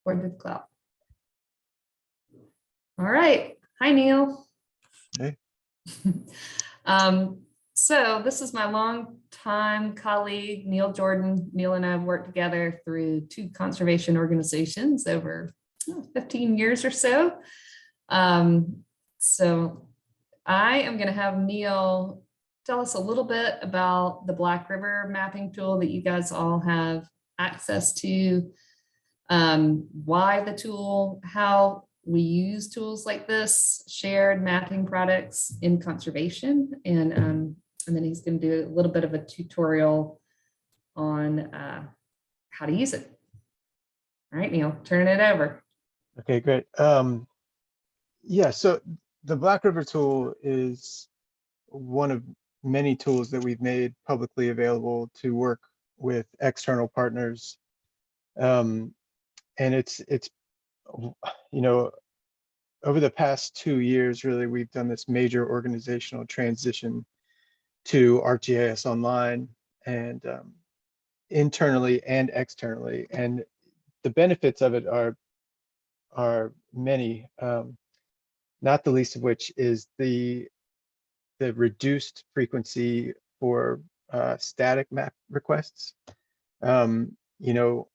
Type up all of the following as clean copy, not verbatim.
Or did cloud. All right. Hi, Neil. Hey. So this is my longtime colleague, Neil Jordan. Neil and I have worked together through 2 conservation organizations over 15 years or so. So I am going to have Neil tell us a little bit about the Black River mapping tool that you guys all have access to, why the tool, how we use tools like this, shared mapping products in conservation, and then he's going to do a little bit of a tutorial on how to use it. All right, Neil, turn it over. Okay, great. Yeah, so the Black River tool is one of many tools that we've made publicly available to work with external partners. And it's you know, over the past 2 years, really, we've done this major organizational transition to ArcGIS Online, and internally and externally. And the benefits of it are many, not the least of which is the reduced frequency for static map requests. You know,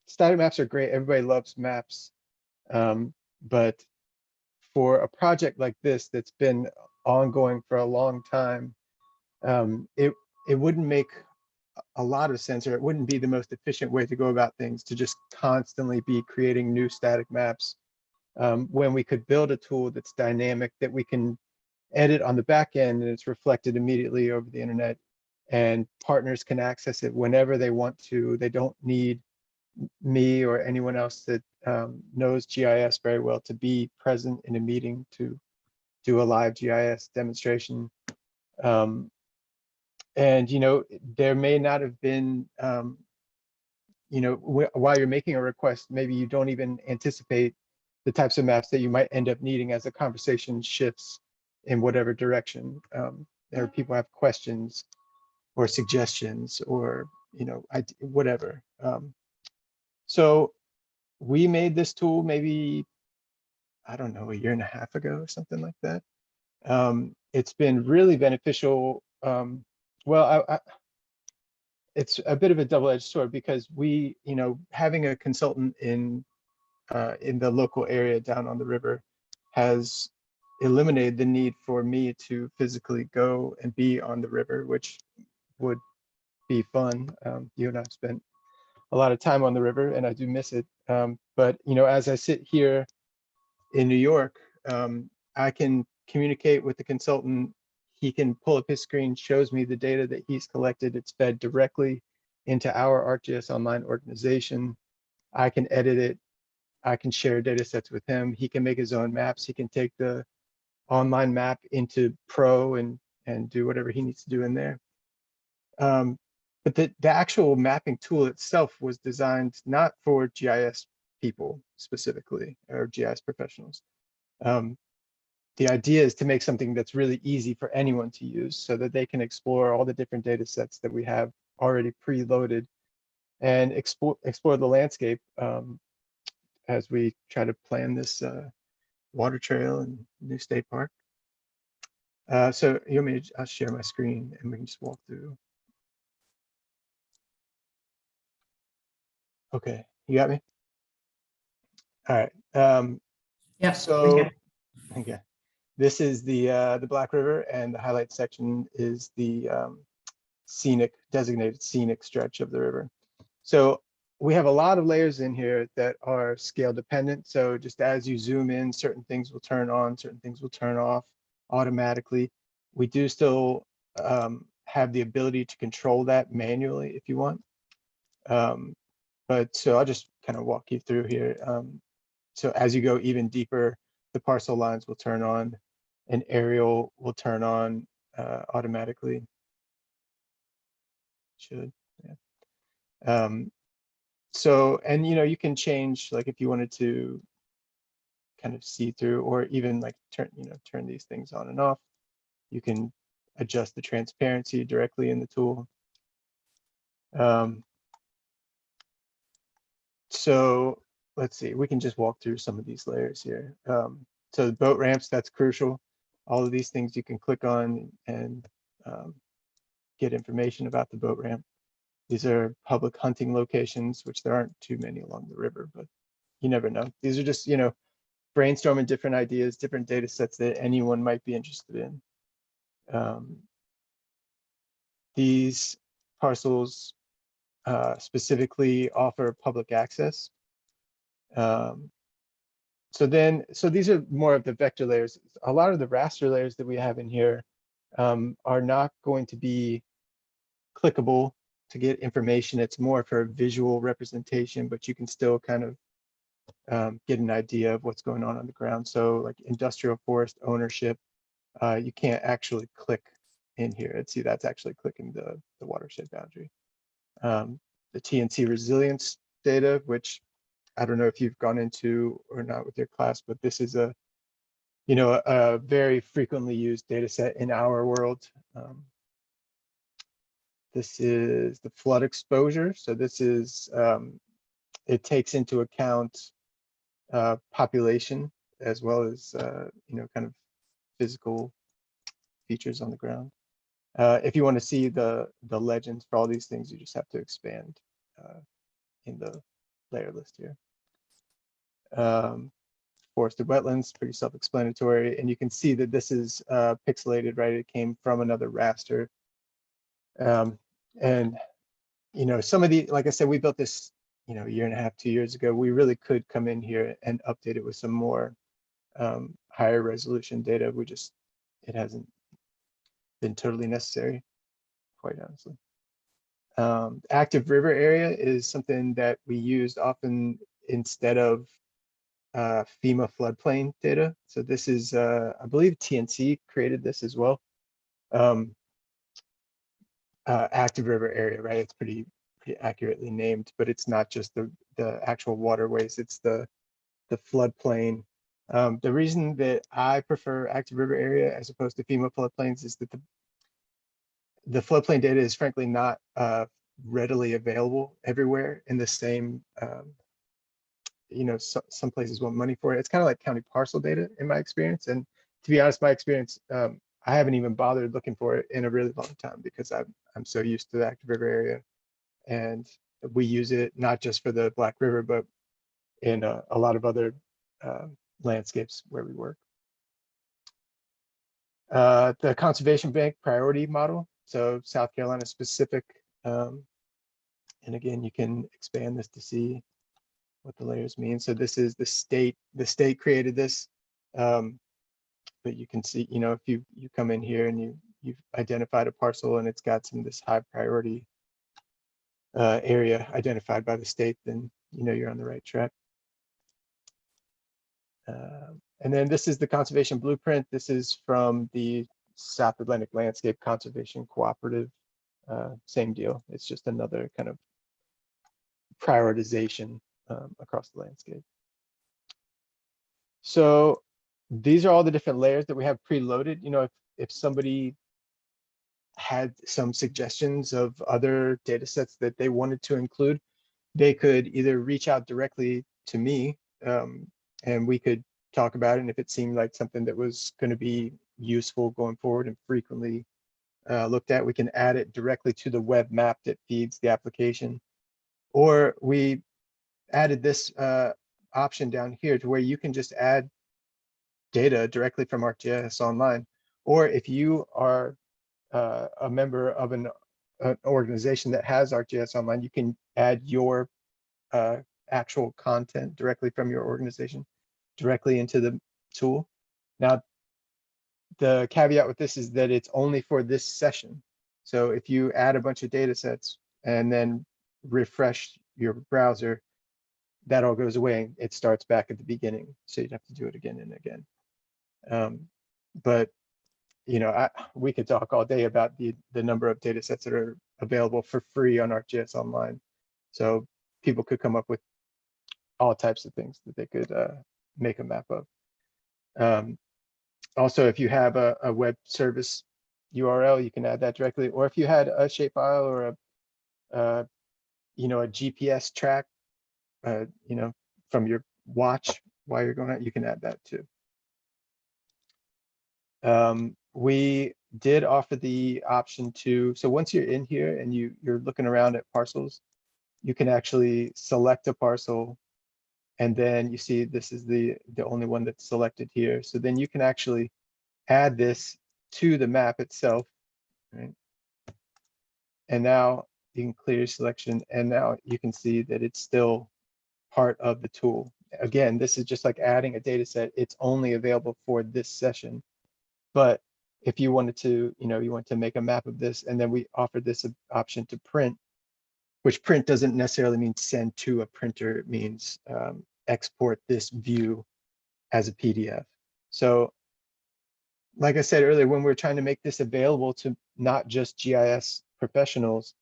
static maps are great. Everybody loves maps. But for a project like this that's been ongoing for a long time, it wouldn't make a lot of sense, or it wouldn't be the most efficient way to go about things to just constantly be creating new static maps, when we could build a tool that's dynamic, that we can edit on the back end, and it's reflected immediately over the internet, and partners can access it whenever they want to. They don't need me or anyone else that knows GIS very well to be present in a meeting to do a live GIS demonstration. And you know, there may not have been, you know, while you're making a request, maybe you don't even anticipate the types of maps that you might end up needing as the conversation shifts in whatever direction. There are people have questions or suggestions, or you know, whatever. So we made this tool maybe, I don't know, 1.5 years ago or something like that. It's been really beneficial. Well, it's a bit of a double-edged sword, because we, you know, having a consultant in the local area down on the river has eliminated the need for me to physically go and be on the river, which would be fun. You and I have spent a lot of time on the river, and I do miss it. But you know, as I sit here in New York, I can communicate with the consultant. He can pull up his screen, shows me the data that he's collected. It's fed directly into our ArcGIS Online organization. I can edit it. I can share data sets with him. He can make his own maps. He can take the online map into Pro and do whatever he needs to do in there. But the actual mapping tool itself was designed not for GIS people specifically, or GIS professionals. The idea is to make something that's really easy for anyone to use, so that they can explore all the different data sets that we have already preloaded, and explore the landscape, as we try to plan this water trail and new state park. So you want me to, I'll share my screen and we can just walk through. Okay, you got me? All right. Yeah. So, okay. This is the Black River, and the highlight section is the designated scenic stretch of the river. So we have a lot of layers in here that are scale dependent. So just as you zoom in, certain things will turn on, certain things will turn off automatically. We do still have the ability to control that manually if you want. But so I'll just kind of walk you through here. So as you go even deeper, the parcel lines will turn on, and aerial will turn on automatically. Should, yeah. So, and you know, you can change, like if you wanted to kind of see through, or even like turn these things on and off. You can adjust the transparency directly in the tool. So let's see, we can just walk through some of these layers here. So the boat ramps, that's crucial. All of these things you can click on and get information about the boat ramp. These are public hunting locations, which there aren't too many along the river, but you never know. These are just, brainstorming different ideas, different data sets that anyone might be interested in. These parcels specifically offer public access. So these are more of the vector layers. A lot of the raster layers that we have in here are not going to be clickable to get information. It's more for visual representation, but you can still kind of get an idea of what's going on the ground. So like industrial forest ownership, you can't actually click in here and see that's actually clicking the watershed boundary. The TNC resilience data, which I don't know if you've gone into or not with your class, but this is a very frequently used data set in our world. This is the flood exposure. So this is, it takes into account population as well as, kind of physical features on the ground. If you want to see the legends for all these things, you just have to expand in the layer list here. Forested wetlands, pretty self-explanatory, and you can see that this is pixelated, right? It came from another raster. And some of the, like I said, we built this a year and a half, 2 years ago. We really could come in here and update it with some more higher resolution data. It hasn't been totally necessary, quite honestly. Active river area is something that we used often instead of FEMA floodplain data. So this is, I believe TNC created this as well. Active river area, right? It's pretty accurately named, but it's not just the actual waterways, it's the floodplain. The reason that I prefer active river area as opposed to FEMA floodplains is that the floodplain data is frankly not readily available everywhere in the same, some places want money for it. It's kind of like county parcel data in my experience. And to be honest, my experience, I haven't even bothered looking for it in a really long time because I'm so used to the active river area. And we use it not just for the Black River, but in a lot of other landscapes where we work. The Conservation Bank priority model, so South Carolina specific. And again, you can expand this to see what the layers mean. So this is the state created this. But you can see, if you come in here and you've identified a parcel and it's got some of this high priority area identified by the state, then you're on the right track. And then this is the conservation blueprint. This is from the South Atlantic Landscape Conservation Cooperative. Same deal. It's just another kind of prioritization across the landscape. So these are all the different layers that we have preloaded. If somebody had some suggestions of other data sets that they wanted to include, they could either reach out directly to me and we could talk about it. And if it seemed like something that was going to be useful going forward and frequently looked at, we can add it directly to the web map that feeds the application. Or we added this option down here to where you can just add data directly from ArcGIS Online. Or if you are a member of an organization that has ArcGIS Online, you can add your actual content directly from your organization directly into the tool. Now, the caveat with this is that it's only for this session. So if you add a bunch of data sets and then refresh your browser, that all goes away. It starts back at the beginning. So you'd have to do it again and again. But we could talk all day about the number of data sets that are available for free on ArcGIS Online. So people could come up with all types of things that they could make a map of. Also, if you have a web service URL, you can add that directly. Or if you had a shapefile or a GPS track you know, from your watch while you're going out, you can add that too. We did offer the option to, so once you're in here and you're looking around at parcels, you can actually select a parcel, and then you see this is the only one that's selected here. So then you can actually add this to the map itself, right? And now you can clear your selection, and now you can see that it's still part of the tool. Again, this is just like adding a data set. It's only available for this session. But if you wanted to, you know, you want to make a map of this, and then we offer this option to print, which print doesn't necessarily mean send to a printer. It means export this view as a PDF. So like I said earlier, when we're trying to make this available to not just GIS professionals,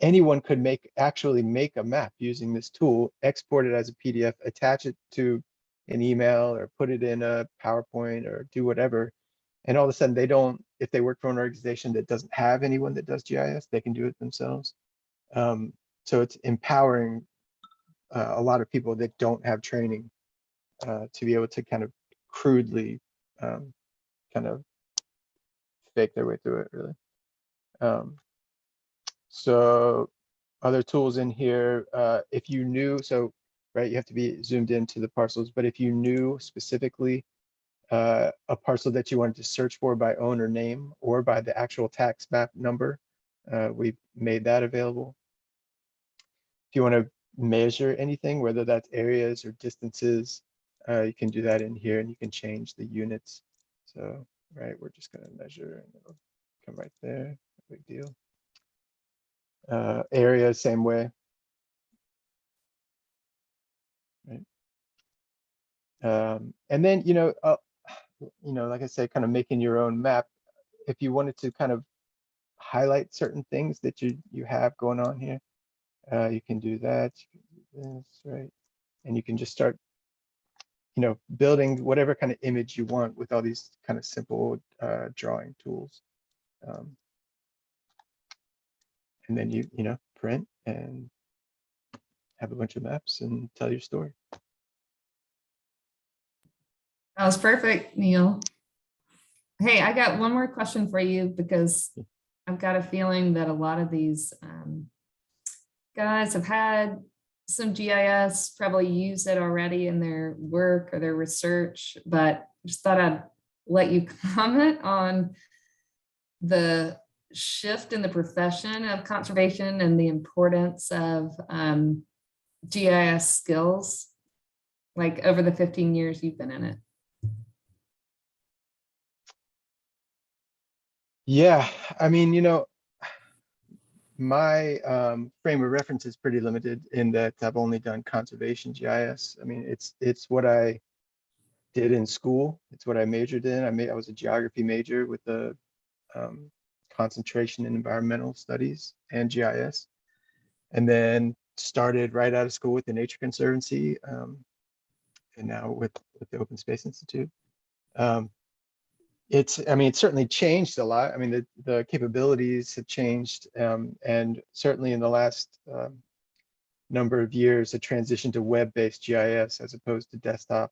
anyone could actually make a map using this tool, export it as a PDF, attach it to an email, or put it in a PowerPoint, or do whatever. And all of a sudden they don't, if they work for an organization that doesn't have anyone that does GIS, they can do it themselves. So it's empowering a lot of people that don't have training to be able to kind of crudely kind of fake their way through it, really. So other tools in here, if you knew, so, right, you have to be zoomed into the parcels, but if you knew specifically a parcel that you wanted to search for by owner name or by the actual tax map number, we've made that available. If you want to measure anything, whether that's areas or distances, you can do that in here, and you can change the units. So, right, we're just going to measure, and it'll come right there. No big deal. Area, same way. Right. And then, like I said, kind of making your own map. If you wanted to kind of highlight certain things that you have going on here, you can do that. You can do this, right? And you can just start, building whatever kind of image you want with all these kind of simple drawing tools. And then you print and have a bunch of maps and tell your story. That was perfect, Neil. Hey, I got one more question for you, because I've got a feeling that a lot of these guys have had some GIS, probably use it already in their work or their research, but just thought I'd let you comment on the shift in the profession of conservation and the importance of GIS skills, like over the 15 years you've been in it. Yeah, I mean, my frame of reference is pretty limited in that I've only done conservation GIS. I mean, it's what I did in school. It's what I majored in. I was a geography major with a concentration in environmental studies and GIS, and then started right out of school with the Nature Conservancy, and now with the Open Space Institute. It's certainly changed a lot. I mean, the capabilities have changed, and certainly in the last number of years, a transition to web-based GIS as opposed to desktop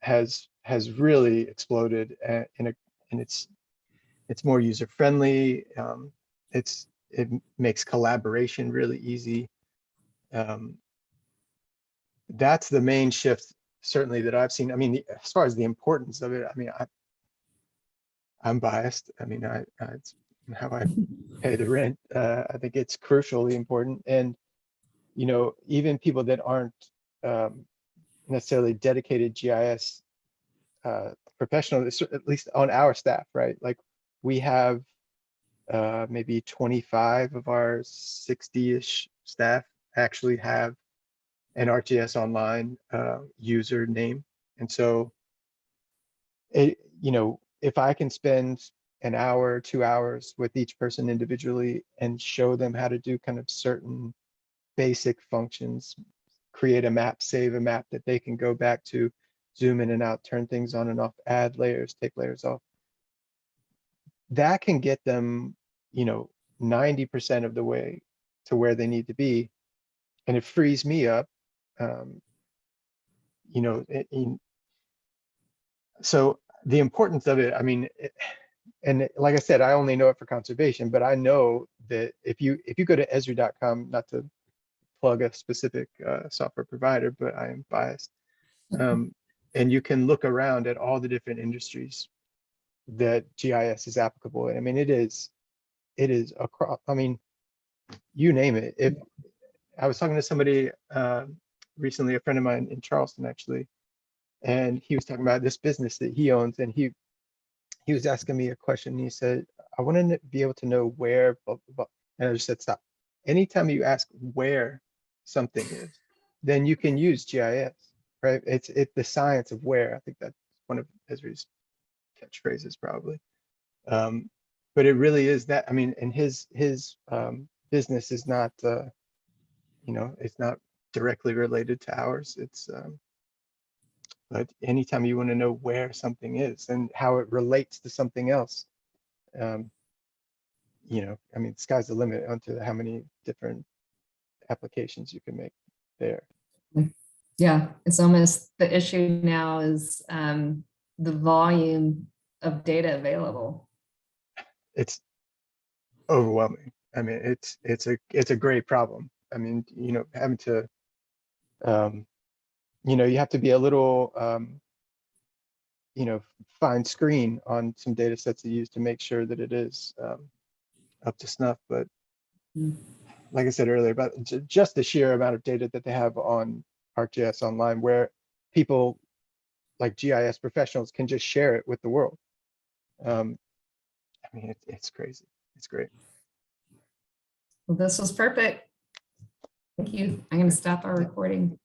has really exploded, and it's more user-friendly. It makes collaboration really easy. That's the main shift, certainly, that I've seen. I mean, as far as the importance of it, I mean, I'm biased. I mean, it's how I pay the rent. I think it's crucially important. And, even people that aren't necessarily dedicated GIS professionals, at least on our staff, right? Like, we have maybe 25 of our 60-ish staff actually have an ArcGIS Online username. And so, if I can spend an hour, 2 hours with each person individually and show them how to do kind of certain basic functions, create a map, save a map that they can go back to, zoom in and out, turn things on and off, add layers, take layers off, that can get them, 90% of the way to where they need to be. and it frees me up. You know, so the importance of it, I mean, like I said, I only know it for conservation, but I know that if you go to Esri.com, not to plug a specific software provider, but I am biased, and you can look around at all the different industries that GIS is applicable in. I mean, it is across, I mean, you name it. If I was talking to somebody recently, a friend of mine in Charleston, actually, and he was talking about this business that he owns, and he was asking me a question. He said, I want to be able to know where, blah, blah, blah. And I just said, stop. Anytime you ask where something is, then you can use GIS, right? It's the science of where. I think that's one of Esri's catchphrases, probably. But it really is that. I mean, and his business is not, you know, it's not directly related to ours. It's but anytime you want to know where something is and how it relates to something else, you know, I mean, sky's the limit onto how many different applications you can make there. Yeah, it's almost the issue now is the volume of data available. It's overwhelming. I mean, it's a great problem. I mean, you know, having to, you know, you have to be a little, you know, fine screen on some data sets to use to make sure that it is up to snuff. But like I said earlier, about just the sheer amount of data that they have on ArcGIS Online, where people like GIS professionals can just share it with the world. I mean, it's crazy. It's great. Well, this was perfect. Thank you. I'm going to stop our recording.